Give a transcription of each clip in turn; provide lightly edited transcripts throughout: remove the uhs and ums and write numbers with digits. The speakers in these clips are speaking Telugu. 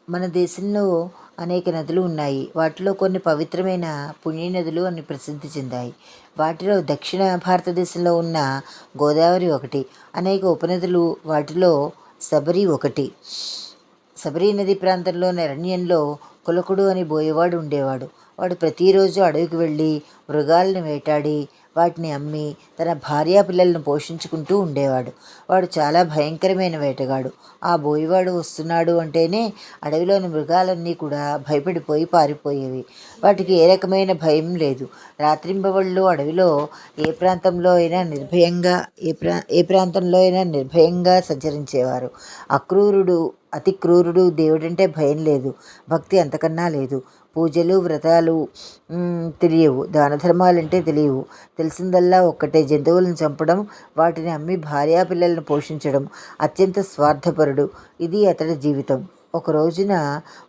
మన దేశంలో అనేక నదులు ఉన్నాయి. వాటిలో కొన్ని పవిత్రమైన పుణ్యనదులు అని ప్రసిద్ధి చెందాయి. వాటిలో దక్షిణ భారతదేశంలో ఉన్న గోదావరి ఒకటి. అనేక ఉపనదులు వాటిలో శబరి ఒకటి. శబరి నది ప్రాంతంలోని అరణ్యంలో కులకుడు అని బోయేవాడు ఉండేవాడు. వాడు ప్రతిరోజు అడవికి వెళ్ళి మృగాలను వేటాడి వాటిని అమ్మి తన భార్యా పిల్లలను పోషించుకుంటూ ఉండేవాడు. వాడు చాలా భయంకరమైన వేటగాడు. ఆ బోయవాడు వస్తున్నాడు అంటేనే అడవిలోని మృగాలన్నీ కూడా భయపడిపోయి పారిపోయేవి. వాటికి ఏ రకమైన భయం లేదు. రాత్రింబవళ్ళు అడవిలో ఏ ప్రాంతంలో అయినా నిర్భయంగా ఏ ప్రాంతంలో అయినా నిర్భయంగా సంచరించేవారు. అక్రూరుడు అతి క్రూరుడు. దేవుడంటే భయం లేదు, భక్తి అంతకన్నా లేదు. పూజలు వ్రతాలు తెలియవు, దాన ధర్మాలంటే తెలియవు. తెలిసిందల్లా ఒక్కటే, జంతువులను చంపడం, వాటిని అమ్మి భార్యాపిల్లలను పోషించడం. అత్యంత స్వార్థపరుడు. ఇది అతడి జీవితం. ఒక రోజున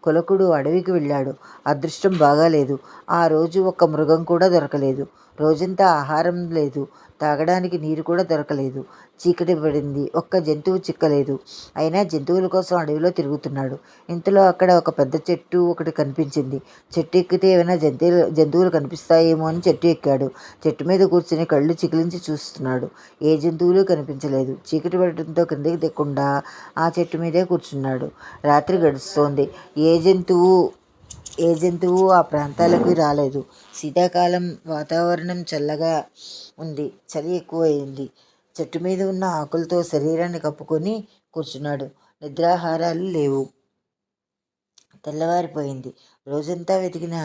కులకుడు అడవికి వెళ్ళాడు. అదృష్టం బాగాలేదు. ఆ రోజు ఒక్క మృగం కూడా దొరకలేదు. రోజంతా ఆహారం లేదు, తాగడానికి నీరు కూడా దొరకలేదు. చీకటి పడింది, ఒక్క జంతువు చిక్కలేదు. అయినా జంతువుల కోసం అడవిలో తిరుగుతున్నాడు. ఇంతలో అక్కడ ఒక పెద్ద చెట్టు ఒకటి కనిపించింది. చెట్టు ఎక్కితే ఏమైనా జంతువులు కనిపిస్తాయేమో అని చెట్టు ఎక్కాడు. చెట్టు మీద కూర్చుని కళ్ళు చికిలించి చూస్తున్నాడు. ఏ జంతువులు కనిపించలేదు. చీకటి పడటంతో కిందకి దిక్కుండా ఆ చెట్టు మీదే కూర్చున్నాడు. రాత్రి గడుస్తోంది. ఏ జంతువు ఆ ప్రాంతాలకు రాలేదు. శీతాకాలం, వాతావరణం చల్లగా ఉంది. చలి ఎక్కువైంది. చెట్టు మీద ఉన్న ఆకులతో శరీరాన్ని కప్పుకొని కూర్చున్నాడు. నిద్రాహారాలు లేవు. తెల్లవారిపోయింది. రోజంతా వెతికినా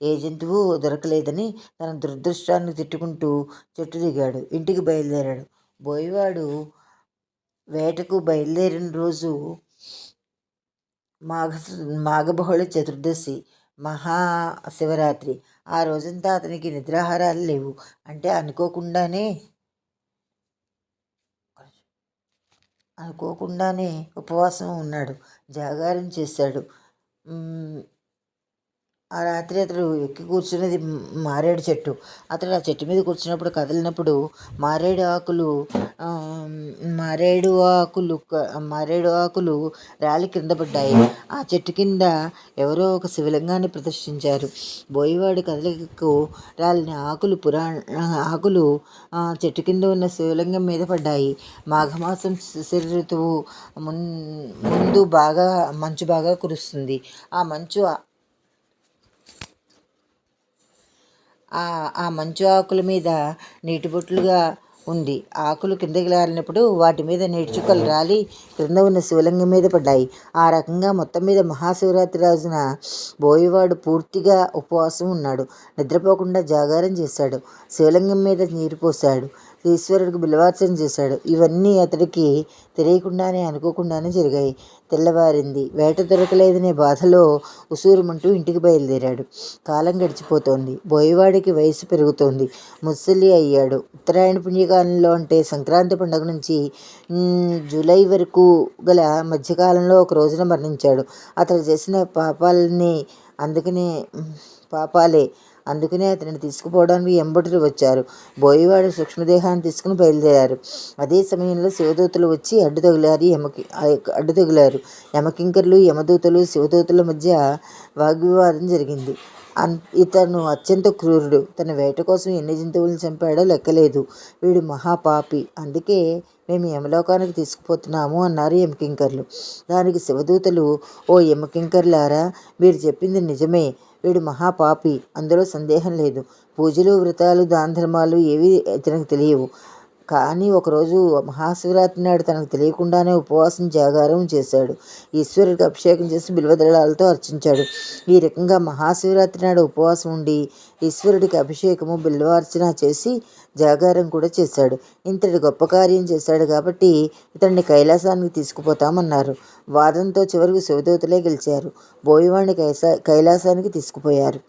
ఏ జంతువు దొరకలేదని తన దురదృష్టాన్ని తిట్టుకుంటూ చెట్టు దిగాడు. ఇంటికి బయలుదేరాడు. బోయవాడు వేటకు బయలుదేరిన రోజు మాఘబహుళ చతుర్దశి, మహాశివరాత్రి. ఆ రోజంతా అతనికి నిద్రాహారాలు లేవు. అంటే అనుకోకుండానే ఉపవాసం ఉన్నాడు. జాగారం చేశాడు. ఆ రాత్రి అతడు ఎక్కి కూర్చున్నది మారేడు చెట్టు. అతడు ఆ చెట్టు మీద కూర్చున్నప్పుడు కదిలినప్పుడు మారేడు ఆకులు రాలి కింద పడ్డాయి. ఆ చెట్టు కింద ఎవరో ఒక శివలింగాన్ని ప్రదర్శించారు. బోయవాడి కదలికకు రాలిన ఆకులు చెట్టు కింద ఉన్న శివలింగం మీద పడ్డాయి. మాఘమాసం శిశిర ఋతువు ముందు మంచు బాగా కురుస్తుంది. ఆ మంచు ఆకుల మీద నీటి బొట్లుగా ఉంది. ఆకులు కిందకి రాలినప్పుడు వాటి మీద నీటి చుక్కలు రాలి క్రింద ఉన్న శివలింగం మీద పడ్డాయి. ఆ రకంగా మొత్తం మీద మహాశివరాత్రి రోజున బోయవాడు పూర్తిగా ఉపవాసం ఉన్నాడు. నిద్రపోకుండా జాగారం చేశాడు. శివలింగం మీద నీరు పోశాడు. ఈశ్వరుడికి బిల్వార్చన చేశాడు. ఇవన్నీ అతడికి తెలియకుండానే అనుకోకుండానే జరిగాయి. తెల్లవారింది. వేట దొరకలేదనే బాధలో ఉసూరుమంటూ ఇంటికి బయలుదేరాడు. కాలం గడిచిపోతోంది. బోయవాడికి వయసు పెరుగుతోంది. ముసలి అయ్యాడు. ఉత్తరాయణ పుణ్యకాలంలో అంటే సంక్రాంతి పండుగ నుంచి జూలై వరకు గల మధ్యకాలంలో ఒక రోజున మరణించాడు. అతడు చేసిన పాపాలే అందుకనే అతనిని తీసుకుపోవడానికి ఎంబటులు వచ్చారు. బోయవాడు సూక్ష్మదేహాన్ని తీసుకుని బయలుదేరారు. అదే సమయంలో శివదూతలు వచ్చి అడ్డు తగిలారు. యమకింకర్లు, యమదూతలు, శివదూతల మధ్య వాగ్వివాదం జరిగింది. ఇతను అత్యంత క్రూరుడు. తన వేట కోసం ఎన్ని జంతువులను చంపాడో లెక్కలేదు. వీడు మహాపాపి. అందుకే మేము యమలోకానికి తీసుకుపోతున్నాము అన్నారు యమకింకర్లు. దానికి శివదూతలు, ఓ యమకింకర్లారా, మీరు చెప్పింది నిజమే. వీడు మహాపాపి, అందులో సందేహం లేదు. పూజలు వ్రతాలు దాన ధర్మాలు ఏవి ఇతనికి తెలియవు. కానీ ఒకరోజు మహాశివరాత్రి నాడు తనకు తెలియకుండానే ఉపవాసం జాగారం చేశాడు. ఈశ్వరుడికి అభిషేకం చేసి బిల్వదళాలతో అర్చించాడు. ఈ రకంగా మహాశివరాత్రి నాడు ఉపవాసం ఉండి ఈశ్వరుడికి అభిషేకము బిల్వార్చన చేసి జాగారం కూడా చేశాడు. ఇంతటి గొప్ప కార్యం చేశాడు కాబట్టి ఇతన్ని కైలాసానికి తీసుకుపోతామన్నారు. వాదంతో చివరికి శివదూతలే గెలిచారు. బోయవాడిని కైలాసానికి తీసుకుపోయారు.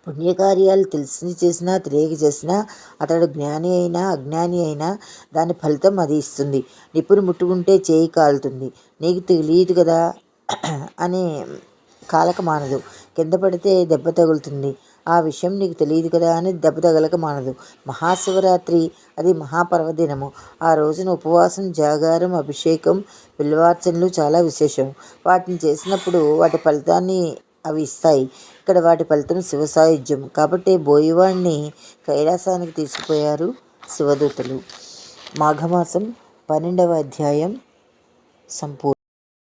పుణ్యకార్యాలు తెలిసి చేసినా తెలియక చేసినా అతడు జ్ఞాని అయినా అజ్ఞాని అయినా దాని ఫలితం అది ఇస్తుంది. నిప్పును ముట్టుకుంటే చేయి కాలుతుంది, నీకు తెలియదు కదా అని కాలక మానదు. కింద పడితే దెబ్బ తగులుతుంది, ఆ విషయం నీకు తెలియదు కదా అని దెబ్బ తగలక మానదు. మహాశివరాత్రి అది మహాపర్వదినము. ఆ రోజున ఉపవాసం, జాగారం, అభిషేకం, బిల్వార్చనలు చాలా విశేషం. వాటిని చేసినప్పుడు వాటి ఫలితాన్ని అవి ఇస్తాయి. ఇక్కడ వాటి ఫలితం శివ సాయుధ్యం. కాబట్టి బోయవాడిని కైలాసానికి తీసుకుపోయారు శివదూతలు. మాఘమాసం 12వ అధ్యాయం సంపూర్ణం.